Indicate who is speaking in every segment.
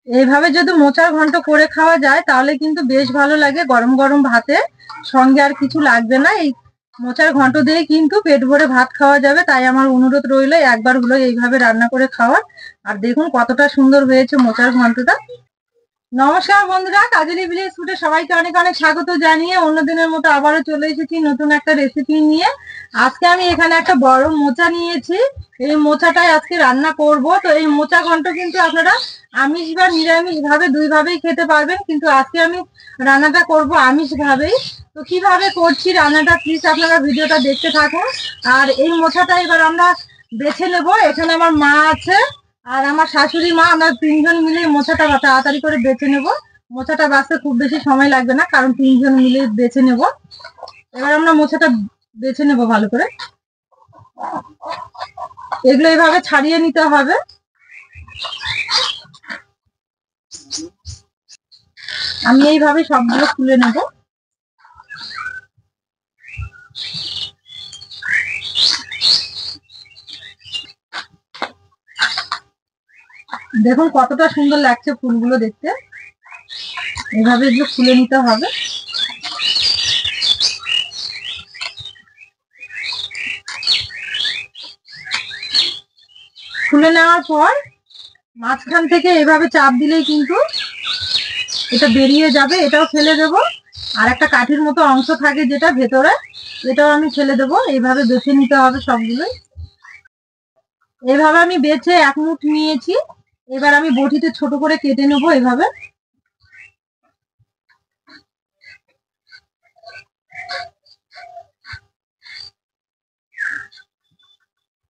Speaker 1: এইভাবে যদি মোচার ঘন্ট করে খাওয়া যায় তাহলে কিন্তু বেশ ভালো লাগে, গরম গরম ভাতে সঙ্গে আর কিছু লাগবে না। এই মোচার ঘন্ট দিয়ে কিন্তু পেট ভরে ভাত খাওয়া যাবে। তাই আমার অনুরোধ রইল একবার হলো এইভাবে রান্না করে খাওয়ার। আর দেখুন কতটা সুন্দর হয়েছে মোচার ঘন্টটা। নমস্কার বন্ধুরা, কাজলি ভিলেজ ফুডে সবাইকে অনেক অনেক স্বাগত জানিয়ে অন্যদিনের মতো আবারও চলে এসেছি নতুন একটা রেসিপি নিয়ে। আজকে আমি এখানে একটা বড় মোচা নিয়েছি। এই মোচাটাই আজকে রান্না করব। তো এই মোচা ঘন্ট কিন্তু আপনারা আমিষ বা নিরামিষ ভাবে দুই ভাবেই খেতে পারবেন, কিন্তু আজকে আমি রান্নাটা করব আমিষ ভাবেই। তো কিভাবে করছি রান্নাটা প্লিজ আপনারা ভিডিওটা দেখতে থাকুন। আর এই মোচাটা এবার আমরা বেছে নেব। এখানে আমার মা আছে আর আমার শাশুড়ি মা, আমরা তিনজন মিলে মোচাটা তাড়াতাড়ি করে বেছে নেব। মোচাটা বাছতে খুব বেশি সময় লাগবে না, কারণ তিনজন মিলে বেছে নেব। এবার আমরা মোচাটা বেছে নেব ভালো করে। এগুলো এইভাবে ছাড়িয়ে নিতে হবে। আমি এইভাবে সবগুলো খুলে নেব। দেখুন কতটা সুন্দর লাগছে ফুলগুলো দেখতে। এইভাবে এগুলো খুলে নিতে হবে। খুলে নেওয়ার পর মাঝখান থেকে এভাবে চাপ দিলেই কিন্তু এটা বেরিয়ে যাবে। এটাও ফেলে দেব। আর একটা কাঠির মতো অংশ থাকে যেটা ভেতরে, এটাও আমি ফেলে দেবো। এইভাবে বেছে নিতে হবে সবগুলোই। এভাবে আমি বেছে এক মুঠ নিয়েছি। এবার আমি বটিতে ছোট করে কেটে নেব এইভাবে।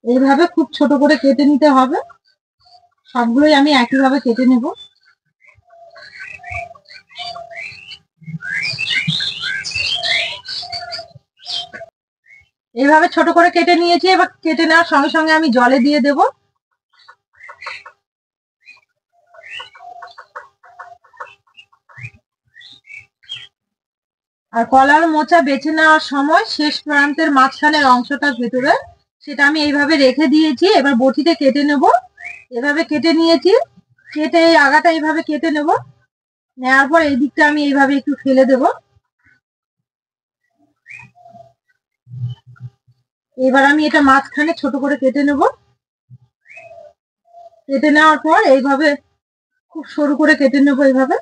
Speaker 1: এইভাবে খুব ছোট করে কেটে নিতে হবে। সবগুলোই আমি একইভাবে কেটে নেব। এইভাবে ছোট করে কেটে নিয়েছি। এবার কেটে নেওয়ার সঙ্গে সঙ্গে আমি জলে দিয়ে দেব। আর কলার মোচা বেছে নেওয়ার সময় শেষ প্রান্তের মাঝখানের অংশটার ভেতরে সেটা আমি এইভাবে রেখে দিয়েছি। এবার বটিতে কেটে নেব। এভাবে কেটে নিয়েছি। কেটে এই আগাটা এইভাবে কেটে নেব। নেওয়ার পর এই দিকটা আমি এইভাবে একটু ফেলে দেব। এবার আমি এটা মাঝখানে ছোট করে কেটে নেব। কেটে নেওয়ার পর এইভাবে খুব সরু করে কেটে নেব এইভাবে।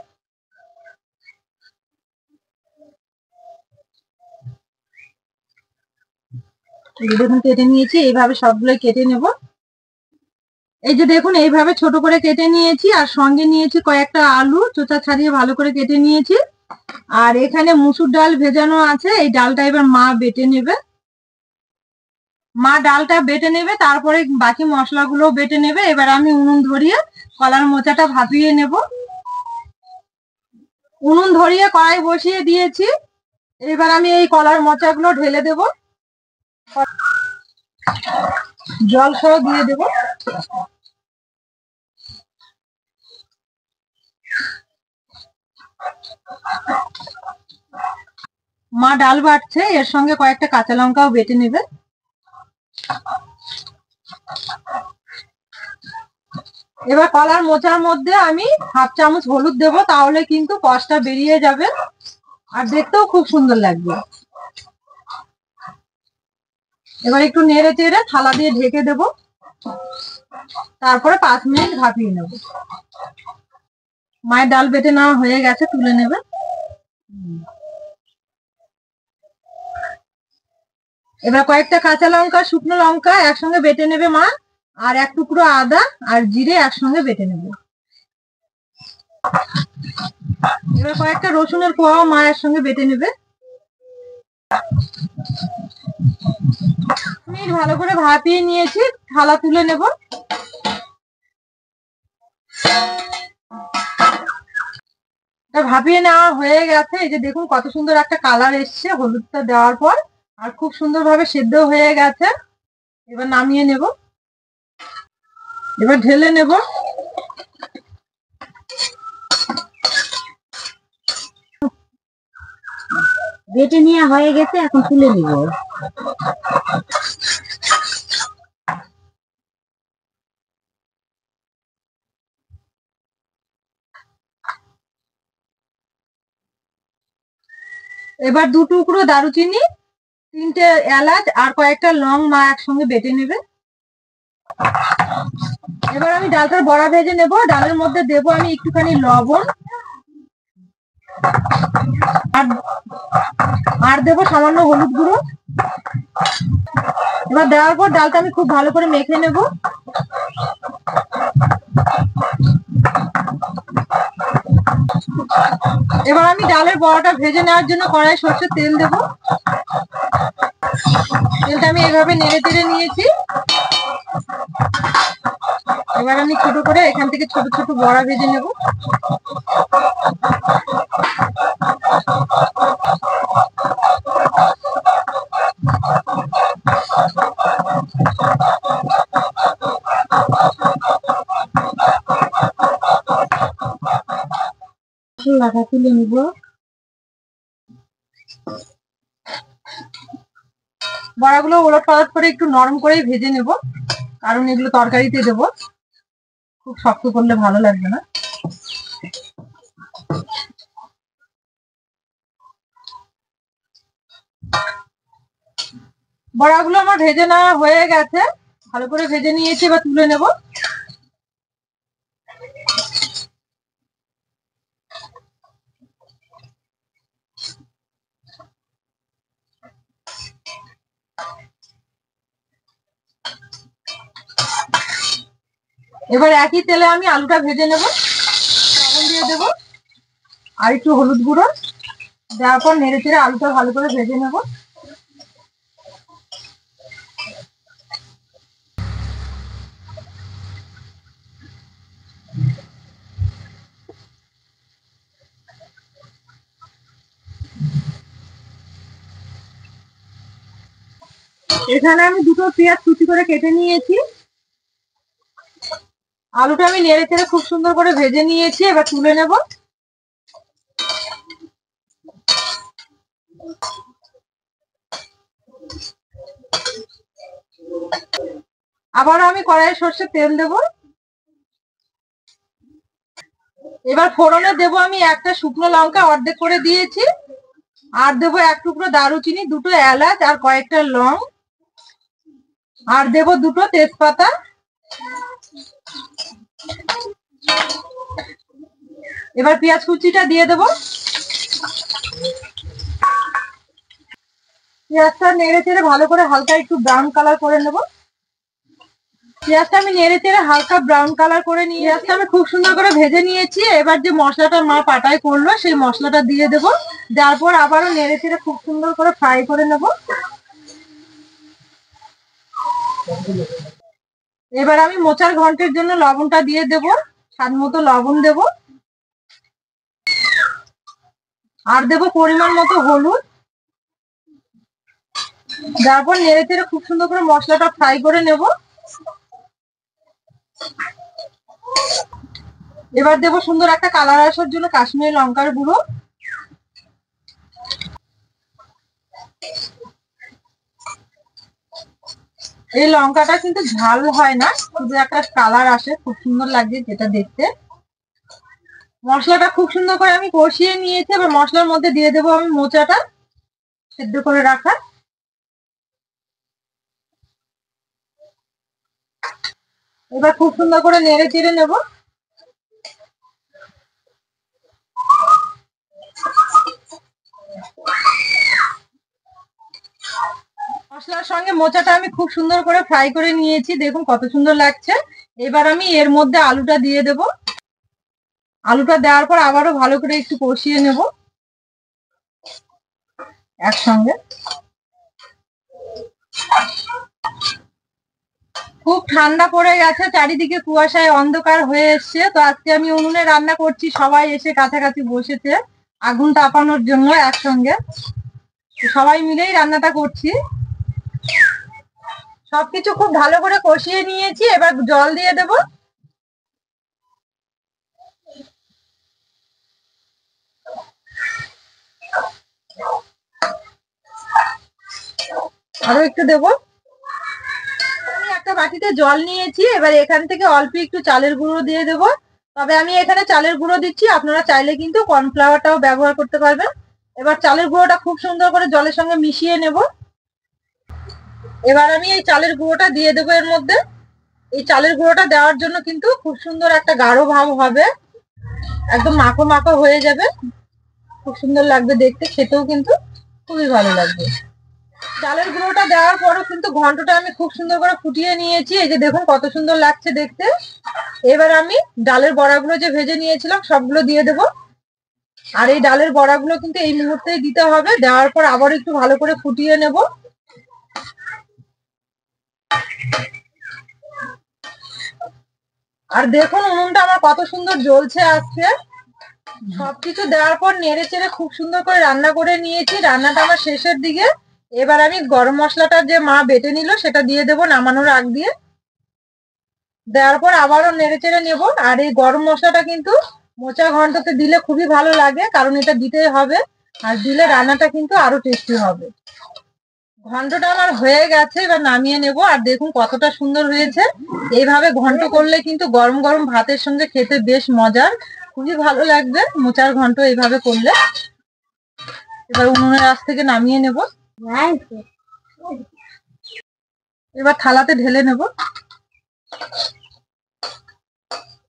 Speaker 1: দেখুন কেটে নিয়েছি। এইভাবে সবগুলো কেটে নেব। এই যে দেখুন এইভাবে ছোট করে কেটে নিয়েছি। আর সঙ্গে নিয়েছি কয়েকটা আলু চোচা ছাড়িয়ে ভালো করে কেটে নিয়েছি। আর এখানে মুসুর ডাল ভেজানো আছে। এই ডালটা এবার মা বেটে নেবে। মা ডালটা বেটে নেবে, তারপরে বাকি মশলাগুলো বেটে নেবে। এবার আমি উনুন ধরিয়ে কলার মোচাটা ভাপিয়ে নেব। উনুন ধরিয়ে কড়াই বসিয়ে দিয়েছি। এবার আমি এই কলার মোচাগুলো ঢেলে দেব। জল সহ দিয়ে দেব। মা ডাল বাটছে, এর সঙ্গে কয়েকটা কাঁচা লঙ্কাও বেটে নেবে। এবার কলার মোচার মধ্যে আমি হাফ চামচ হলুদ দেব, তাহলে কিন্তু কষটা বেরিয়ে যাবে আর দেখতেও খুব সুন্দর লাগবে। এবার একটু নেড়ে চেড়ে থালা দিয়ে ঢেকে দেব। তারপরে 5 মিনিট ভাপিয়ে নেব। মায়ের ডাল বেটে নেওয়া হয়ে গেছে, তুলে নেবে। এবার কয়েকটা কাঁচা লঙ্কা শুকনো লঙ্কা একসঙ্গে বেটে নেবে মা। আর এক টুকরো আদা আর জিরে একসঙ্গে বেটে নেবে। এবার কয়েকটা রসুনের কোয়াও মা এর সঙ্গে বেটে নেবে। মিনিট ভালো করে ভাপিয়ে নিয়েছি, থালা তুলে নেব। ভাপিয়ে নেওয়া হয়ে গেছে। এই যে দেখুন কত সুন্দর একটা কালার এসছে হলুদটা দেওয়ার পর। আর খুব সুন্দরভাবে সেদ্ধ হয়ে গেছে। এবার নামিয়ে নেব। এবার ঢেলে নেব। বেটে নেওয়া হয়ে গেছে, এখন তুলে নিব। এবার 2 টুকরো দারুচিনি, 3টে এলাচ আর কয়েকটা লং মা একসঙ্গে বেটে নেবে। এবার আমি ডালটার বড়া ভেজে নেব। ডালের মধ্যে দেবো আমি একটুখানি লবণ আর দেবো সামান্য হলুদ গুঁড়ো। এবার দেওয়ার পর ডালটা আমি খুব ভালো করে মেখে নেব। এবার আমি ডালের বড়াটা ভেজে নেওয়ার জন্য কড়াই সরষের তেল দেব। তেলটা আমি এভাবে নেড়ে চেড়ে নিয়েছি। এবার আমি ছোট করে এখান থেকে ছোট ছোট বড়া ভেজে নেব। মশলাটা তুলে নিব। বড়াগুলো ওলট পালট করে একটু নরম করেই ভেজে নেব, কারণ এগুলো তরকারিতে দেবো, খুব শক্ত করলে ভালো লাগবে না। বড়াগুলো আমার ভেজে নেওয়া হয়ে গেছে, ভালো করে ভেজে নিয়েছি। এবার তুলে নেব। এবার একই তেলে আমি আলুটা ভেজে নেব। লবণ দিয়ে দেব আর একটু হলুদ গুঁড়ো দেওয়ার পর নেড়ে চেড়ে আলুটা ভালো করে ভেজে নেব। এখানে আমি 2টো পেঁয়াজ কুচি করে কেটে নিয়েছি। আলুটা আমি নেড়ে চেড়ে খুব সুন্দর করে ভেজে নিয়েছি। এবার তুলে নেব। আবারও আমি কড়াইয়ে সর্ষের তেল দেব। এবার ফোড়নে দেব আমি একটা শুকনো লঙ্কা অর্ধেক করে দিয়েছি, আর দেবো 1 টুকরো দারুচিনি, 2টো এলাচ আর কয়েকটা লং, আর দেব 2টো তেজপাতা। এবার পেঁয়াজ কুচিটা দিয়ে দেব। পেঁয়াজটা নেড়ে চেড়ে ভালো করে হালকা একটু ব্রাউন কালার করে নেব। পেঁয়াজটা আমি নেড়ে চেড়ে হালকা ব্রাউন কালার করে নিয়ে পেঁয়াজটা আমি খুব সুন্দর করে ভেজে নিয়েছি। এবার যে মশলাটা মা পাটায় করলো সেই মশলাটা দিয়ে দেবো। দেওয়ার পর আবারও নেড়ে চেড়ে খুব সুন্দর করে ফ্রাই করে নেব। এবার আমি মোচার ঘন্টের জন্য লবণটা দিয়ে দেব, স্বাদ মতো লবণ দেব, আর দেব পরিমাণ মতো হলুদ। তারপর নেড়ে চেড়ে খুব সুন্দর করে মশলাটা ফ্রাই করে নেব। এবার দেব সুন্দর একটা কালার আসার জন্য কাশ্মীরি লঙ্কার গুঁড়ো। এই লঙ্কাটা কিন্তু ঝাল হয় না, শুধু একটা কালার আসে, খুব সুন্দর লাগে যেটা দেখতে। মশলাটা খুব সুন্দর করে আমি কষিয়ে নিয়েছি। এবার মশলার মধ্যে দিয়ে দেবো আমি মোচাটা সেদ্ধ করে রাখা। এবার খুব সুন্দর করে নেড়ে চেড়ে নেব। মশলার সঙ্গে মোচাটা আমি খুব সুন্দর করে ফ্রাই করে নিয়েছি, দেখুন কত সুন্দর লাগছে। এবার আমি এর মধ্যে আলুটা দিয়ে দেব। আলুটা দেওয়ার পর আবারও ভালো করে একটু কষিয়ে নেব একসঙ্গে। খুব ঠান্ডা পড়ে গেছে, চারিদিকে কুয়াশায় অন্ধকার হয়ে এসছে। তো আজকে আমি উনুনে রান্না করছি, সবাই এসে কাছাকাছি বসেছে আগুন তাপানোর জন্য একসঙ্গে। সবাই মিলেই রান্নাটা করছি। সবকিছু খুব ভালো করে কষিয়ে নিয়েছি। এবার জল দিয়ে দেব। আরো একটু দেব। আমি একটা বাটিতে জল নিয়েছি। এবার এখান থেকে অল্প একটু চালের গুঁড়ো দিয়ে দেব। তবে আমি এখানে চালের গুঁড়ো দিচ্ছি, আপনারা চাইলে কিন্তু কর্নফ্লাওয়ারটাও ব্যবহার করতে পারবেন। এবার চালের গুঁড়োটা খুব সুন্দর করে জলের সঙ্গে মিশিয়ে নেব। এবার আমি এই চালের গুঁড়োটা দিয়ে দেবো এর মধ্যে। এই চালের গুঁড়োটা দেওয়ার জন্য কিন্তু খুব সুন্দর একটা গাঢ় ভাব হবে, একদম মাখো মাখো হয়ে যাবে, খুব সুন্দর লাগবে দেখতে, খেতেও কিন্তু খুবই ভালো লাগবে। চালের গুঁড়োটা দেওয়ার পরও কিন্তু ঘন্টটা আমি খুব সুন্দর করে ফুটিয়ে নিয়েছি, এই যে দেখুন কত সুন্দর লাগছে দেখতে। এবার আমি ডালের বড়াগুলো যে ভেজে নিয়েছিলাম সবগুলো দিয়ে দেবো। আর এই ডালের বড়াগুলো কিন্তু এই মুহূর্তেই দিতে হবে, দেওয়ার পর আবার একটু ভালো করে ফুটিয়ে নেব। আর দেখুন উনুনটা আমার কত সুন্দর জ্বলছে আজকে। সবকিছু দেওয়ার পর নেড়ে চেড়ে খুব সুন্দর করে রান্না করে নিয়েছি, রান্নাটা আমার শেষের দিকে। এবার আমি গরম মশলাটা যে মা বেটে নিল সেটা দিয়ে দেবো নামানোর আগ দিয়ে। দেওয়ার পর আবারও নেড়ে চেড়ে নেবো। আর এই গরম মশলাটা কিন্তু মোচা ঘন্টতে দিলে খুবই ভালো লাগে, কারণ এটা দিতেই হবে, আর দিলে রান্নাটা কিন্তু আরো টেস্টি হবে। ঘন্টটা আমার হয়ে গেছে, এবার নামিয়ে নেব। আর দেখুন কতটা সুন্দর হয়েছে। এইভাবে ঘন্ট করলে কিন্তু গরম গরম ভাতের সঙ্গে খেতে বেশ মজার, খুবই ভালো লাগবে মোচার ঘন্ট এইভাবে করলে। এবার উনুনের আঁচ থেকে নামিয়ে নেব। এবার থালাতে ঢেলে নেব।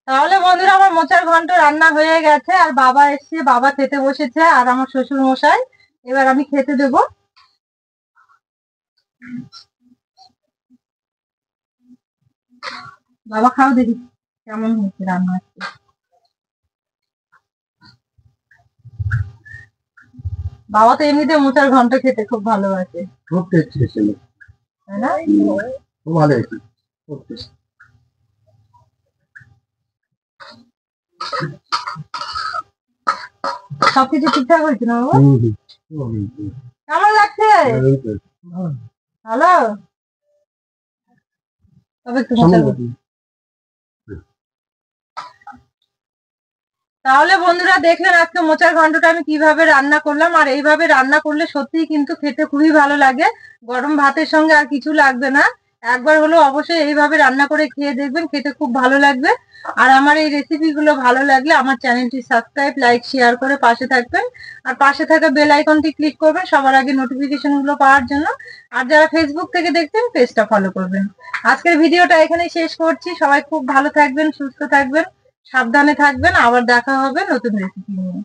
Speaker 1: তাহলে বন্ধুরা আমার মোচার ঘন্ট রান্না হয়ে গেছে, আর বাবা এসছে, বাবা খেতে বসেছে, আর আমার শ্বশুর মশাই। এবার আমি খেতে দেব। বাবা খাও দেখি কেমন হয়েছে রান্না। বাবা তো এমনিতে মোচার ঘন্ট খেতে খুব ভালোবাসে,
Speaker 2: খুব টেস্টি ছিল,
Speaker 1: তাই না?
Speaker 2: খুব ভালো হয়েছে, খুব টেস্টি।
Speaker 1: সবকিছু ঠিকঠাক হয়েছে না বাবা? কেমন লাগছে? ভালো। তবে একটু তাহলে বন্ধুরা দেখলেন আজকে মোচার ঘন্টটা আমি কিভাবে রান্না করলাম। আর এইভাবে রান্না করলে সত্যিই কিন্তু খেতে খুবই ভালো লাগে, গরম ভাতের সঙ্গে আর কিছু লাগবে না। একবার হলেও অবশ্যই এইভাবে রান্না করে খেয়ে দেখবেন, খেতে খুব ভালো লাগবে। আর আমার এই রেসিপি গুলো ভালো লাগলে আমার চ্যানেলটি সাবস্ক্রাইব, লাইক, শেয়ার করে পাশে থাকবেন। আর পাশে থাকা বেল আইকনটি ক্লিক করবেন সবার আগে নোটিফিকেশন গুলো পাওয়ার জন্য। আর যারা ফেসবুক থেকে দেখছেন পেজটা ফলো করবেন। আজকের ভিডিওটা এখানেই শেষ করছি। সবাই খুব ভালো থাকবেন, সুস্থ থাকবেন, সাবধানে থাকবেন। আবার দেখা হবে নতুন রেসিপি নিয়ে।